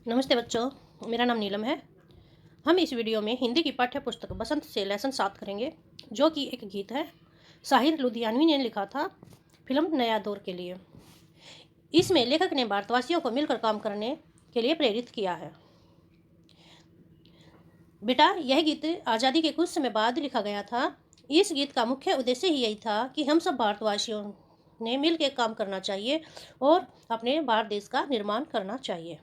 नमस्ते बच्चों, मेरा नाम नीलम है। हम इस वीडियो में हिंदी की पाठ्य पुस्तक बसंत से लेसन 7 करेंगे, जो कि एक गीत है। साहिर लुधियानवी ने लिखा था फिल्म नया दौर के लिए। इसमें लेखक ने भारतवासियों को मिलकर काम करने के लिए प्रेरित किया है। बेटा, यह गीत आज़ादी के कुछ समय बाद लिखा गया था। इस गीत का मुख्य उद्देश्य ही यही था कि हम सब भारतवासियों ने मिलकर काम करना चाहिए और अपने भारत देश का निर्माण करना चाहिए।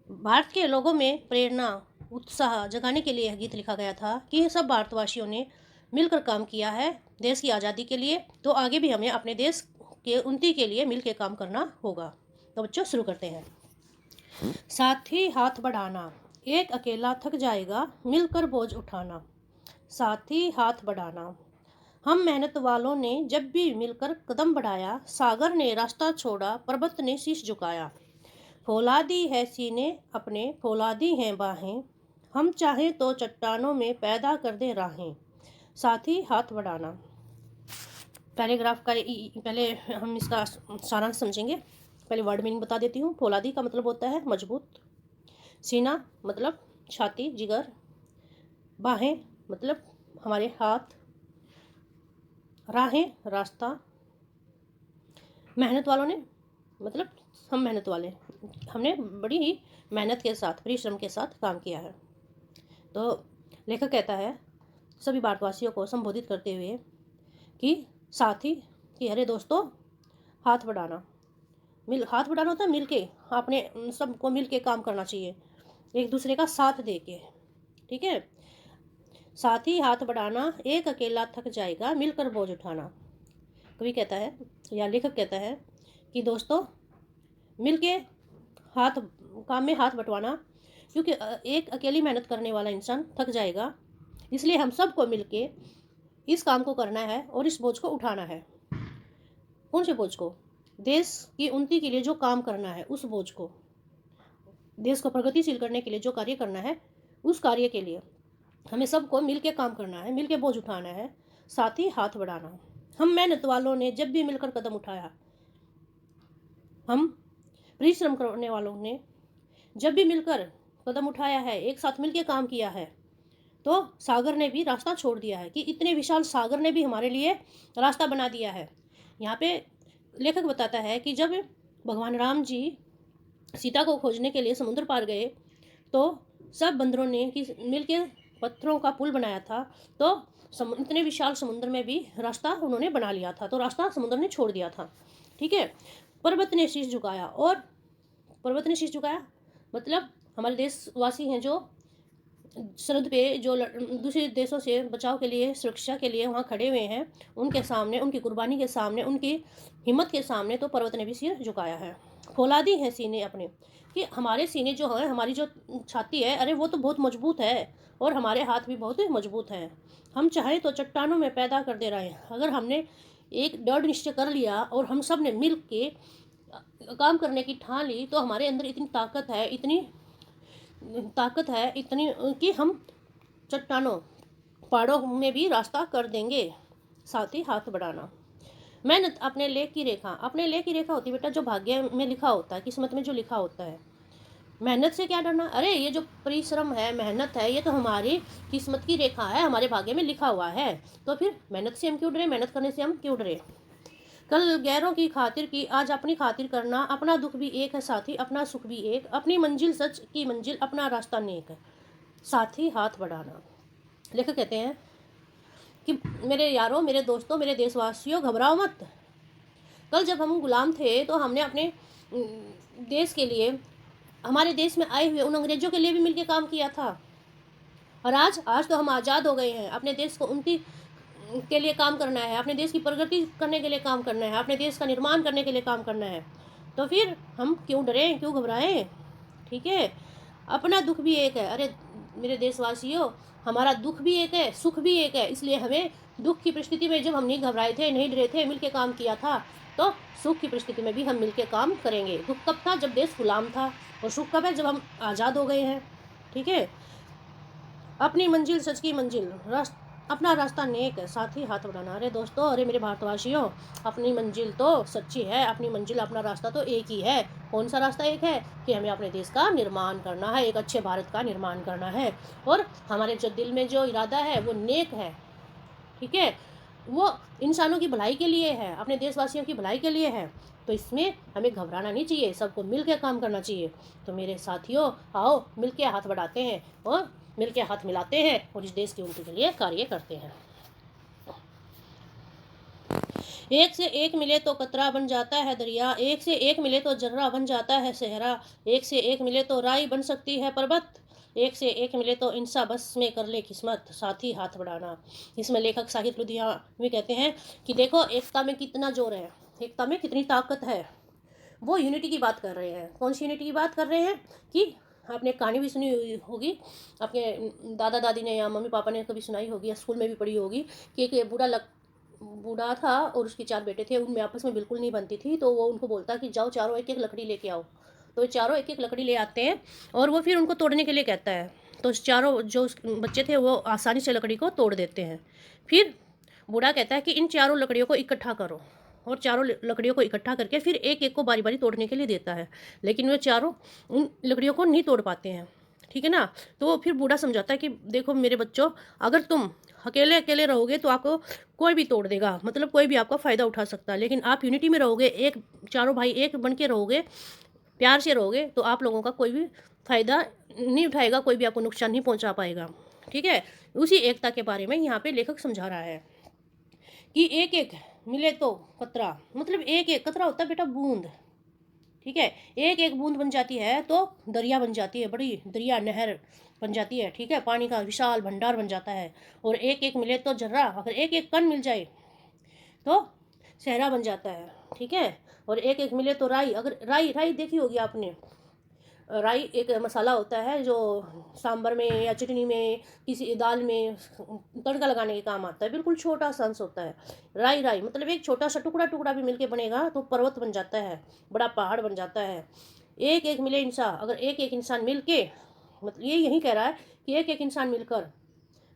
भारत के लोगों में प्रेरणा उत्साह जगाने के लिए यह गीत लिखा गया था कि सब भारतवासियों ने मिलकर काम किया है देश की आज़ादी के लिए, तो आगे भी हमें अपने देश के उन्नति के लिए मिलकर काम करना होगा। तो बच्चों, शुरू करते हैं। साथ ही हाथ बढ़ाना, एक अकेला थक जाएगा मिलकर बोझ उठाना। साथ ही हाथ बढ़ाना, हम मेहनत वालों ने जब भी मिलकर कदम बढ़ाया, सागर ने रास्ता छोड़ा पर्वत ने शीश झुकाया। फौलादी है सीने अपने, फौलादी हैं बाहें, हम चाहें तो चट्टानों में पैदा कर दे राहें। साथ ही हाथ बढ़ाना। पैराग्राफ का पहले हम इसका सारांश समझेंगे। पहले वर्ड मीनिंग बता देती हूँ। फौलादी का मतलब होता है मजबूत, सीना मतलब छाती जिगर, बाहें मतलब हमारे हाथ, राहें रास्ता, मेहनत वालों ने मतलब हम मेहनत वाले, हमने बड़ी ही मेहनत के साथ परिश्रम के साथ काम किया है। तो लेखक कहता है सभी भारतवासियों को संबोधित करते हुए कि साथ ही कि अरे दोस्तों, हाथ बढ़ाना। हाथ बढ़ाना होता है मिल के, अपने सबको मिल के काम करना चाहिए, एक दूसरे का साथ दे के। ठीक है। साथ ही हाथ बढ़ाना, एक अकेला थक जाएगा मिलकर बोझ उठाना। कवि कहता है या लेखक कहता है कि दोस्तों, मिलके हाथ काम में हाथ बंटवाना, क्योंकि एक अकेली मेहनत करने वाला इंसान थक जाएगा, इसलिए हम सबको मिलके इस काम को करना है और इस बोझ को उठाना है। कौन से बोझ को? देश की उन्नति के लिए जो काम करना है, उस बोझ को, देश को प्रगतिशील करने के लिए जो कार्य करना है, उस कार्य के लिए हमें सबको मिलके काम करना है, मिलके बोझ उठाना है। साथ ही हाथ बढ़ाना, हम मेहनत वालों ने जब भी मिलकर कदम उठाया, हम परिश्रम करने वालों ने जब भी मिलकर कदम उठाया है, एक साथ मिलकर काम किया है, तो सागर ने भी रास्ता छोड़ दिया है। कि इतने विशाल सागर ने भी हमारे लिए रास्ता बना दिया है। यहाँ पे लेखक बताता है कि जब भगवान राम जी सीता को खोजने के लिए समुद्र पार गए, तो सब बंदरों ने मिलकर पत्थरों का पुल बनाया था, तो इतने विशाल समुद्र में भी रास्ता उन्होंने बना लिया था, तो रास्ता समुद्र ने छोड़ दिया था। ठीक है। पर्वत ने शीश झुकाया, और पर्वत ने शीश झुकाया मतलब हमारे देशवासी हैं जो सरहद पे जो दूसरे देशों से बचाव के लिए, सुरक्षा के लिए वहाँ खड़े हुए हैं, उनके सामने, उनकी कुर्बानी के सामने, उनकी हिम्मत के सामने तो पर्वत ने भी सिर झुकाया है। फौलादी हैं सीने अपने, कि हमारे सीने जो है, हमारी जो छाती है, अरे वो तो बहुत मजबूत है, और हमारे हाथ भी बहुत मजबूत हैं। हम चाहें तो चट्टानों में पैदा कर दे रहे हैं। अगर हमने एक दृढ़ निश्चय कर लिया और हम सब ने मिल के काम करने की ठान ली, तो हमारे अंदर इतनी ताकत है, इतनी कि हम चट्टानों, पहाड़ों में भी रास्ता कर देंगे। साथ ही हाथ बढ़ाना, मेहनत अपने लेख की रेखा, अपने लेख की रेखा होती है बेटा, जो भाग्य में लिखा होता है, किस्मत में जो लिखा होता है। मेहनत से क्या डरना? अरे ये जो परिश्रम है, मेहनत है, ये तो हमारी किस्मत की रेखा है, हमारे भाग्य में लिखा हुआ है, तो फिर मेहनत से हम क्यों डरे? मेहनत करने से हम क्यों डरे? कल गैरों की खातिर की, आज अपनी खातिर करना, अपना दुख भी एक है साथी, अपना सुख भी एक, अपनी मंजिल सच की मंजिल, अपना रास्ता नेक है। साथ ही हाथ बढ़ाना। लेखक कहते हैं कि मेरे यारों, मेरे दोस्तों, मेरे देशवासियों, घबराओ मत। कल जब हम गुलाम थे, तो हमने अपने देश के लिए, हमारे देश में आए हुए उन अंग्रेजों के लिए भी मिलकर काम किया था, और आज तो हम आज़ाद हो गए हैं। अपने देश को उन्नति के लिए काम करना है, अपने देश की प्रगति करने के लिए काम करना है, अपने देश का निर्माण करने के लिए काम करना है, तो फिर हम क्यों डरें, क्यों घबराएं? ठीक है। अपना दुख भी एक है। अरे मेरे देशवासियों, हमारा दुख भी एक है, सुख भी एक है, इसलिए हमें दुख की परिस्थिति में जब हम नहीं घबराए थे, नहीं डरे थे, मिलके काम किया था, तो सुख की परिस्थिति में भी हम मिलके काम करेंगे। दुख कब था? जब देश गुलाम था, और सुख कब है? जब हम आज़ाद हो गए हैं। ठीक है। अपनी मंजिल सच की मंजिल, अपना रास्ता नेक है, साथ ही हाथ बढ़ाना। अरे दोस्तों, अरे मेरे भारतवासियों, अपनी मंजिल तो सच्ची है, अपनी मंजिल अपना रास्ता तो एक ही है। कौन सा रास्ता एक है? कि हमें अपने देश का निर्माण करना है, एक अच्छे भारत का निर्माण करना है। और हमारे जो दिल में जो इरादा है वो नेक है, ठीक है, वो इंसानों की भलाई के लिए है, अपने देशवासियों की भलाई के लिए है। तो इसमें हमें घबराना नहीं चाहिए, सबको मिल के काम करना चाहिए। तो मेरे साथियों, आओ मिल के हाथ बढ़ाते हैं और मिल के हाथ मिलाते हैं और इस देश की उन्नति के लिए कार्य करते हैं। एक से एक मिले तो कतरा बन जाता है दरिया, एक से एक मिले तो जर्रा बन जाता है सहरा, एक से एक मिले तो राई बन सकती है पर्वत, एक से एक मिले तो इंसा बस में कर ले किस्मत, साथ ही हाथ बढ़ाना। इसमें लेखक साहित्य लुधियानवी कहते हैं कि देखो एकता में कितना जोर है, एकता में कितनी ताकत है। वो यूनिटी की बात कर रहे हैं। कौन सी यूनिटी की बात कर रहे हैं? कि आपने कहानी भी सुनी होगी, आपके दादा दादी ने या मम्मी पापा ने कभी सुनाई होगी या स्कूल में भी पढ़ी होगी कि एक बूढ़ा था और उसके 4 बेटे थे, उनमें आपस में बिल्कुल नहीं बनती थी। तो वो उनको बोलता कि जाओ चारों एक एक लकड़ी लेके आओ। तो चारों एक एक लकड़ी ले आते हैं और वो फिर उनको तोड़ने के लिए कहता है। तो चारों जो बच्चे थे वो आसानी से लकड़ी को तोड़ देते हैं। फिर बूढ़ा कहता है कि इन चारों लकड़ियों को इकट्ठा करो, और चारों लकड़ियों को इकट्ठा करके फिर एक एक को बारी बारी तोड़ने के लिए देता है। लेकिन वे चारों उन लकड़ियों को नहीं तोड़ पाते हैं, ठीक है ना। तो फिर बूढ़ा समझाता है कि देखो मेरे बच्चों, अगर तुम अकेले अकेले रहोगे तो आपको कोई भी तोड़ देगा, मतलब कोई भी आपका फ़ायदा उठा सकता है। लेकिन आप यूनिटी में रहोगे, एक चारों भाई एक बन के रहोगे, प्यार से रहोगे, तो आप लोगों का कोई भी फ़ायदा नहीं उठाएगा, कोई भी आपको नुकसान नहीं पहुंचा पाएगा, ठीक है। उसी एकता के बारे में यहाँ पे लेखक समझा रहा है कि एक एक मिले तो कतरा, मतलब एक एक कतरा होता है बेटा बूंद, ठीक है। एक एक बूंद बन जाती है तो दरिया बन जाती है, बड़ी दरिया नहर बन जाती है, ठीक है, पानी का विशाल भंडार बन जाता है। और एक एक मिले तो जर्रा, अगर एक एक कण मिल जाए तो सहरा बन जाता है, ठीक है। और एक एक मिले तो राई, अगर राई राई देखी होगी आपने, राई एक मसाला होता है जो सांभर में या चटनी में, किसी दाल में तड़का लगाने के काम आता है, बिल्कुल छोटा सा अंश होता है। राई राई मतलब एक छोटा सा टुकड़ा टुकड़ा भी मिलके बनेगा तो पर्वत बन जाता है, बड़ा पहाड़ बन जाता है। एक एक मिले इंसान, अगर एक एक इंसान मिल के, मतलब ये यही कह रहा है कि एक एक इंसान मिलकर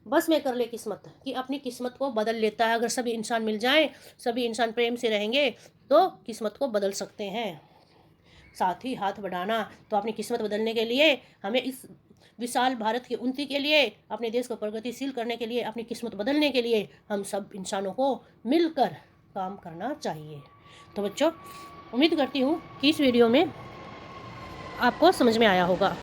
बस में कर ले किस्मत, कि अपनी किस्मत को बदल लेता है। अगर सभी इंसान मिल जाएं, सभी इंसान प्रेम से रहेंगे तो किस्मत को बदल सकते हैं। साथ ही हाथ बढ़ाना, तो अपनी किस्मत बदलने के लिए हमें इस विशाल भारत की उन्नति के लिए, अपने देश को प्रगतिशील करने के लिए, अपनी किस्मत बदलने के लिए हम सब इंसानों को मिलकर काम करना चाहिए। तो बच्चों, उम्मीद करती हूँ कि इस वीडियो में आपको समझ में आया होगा।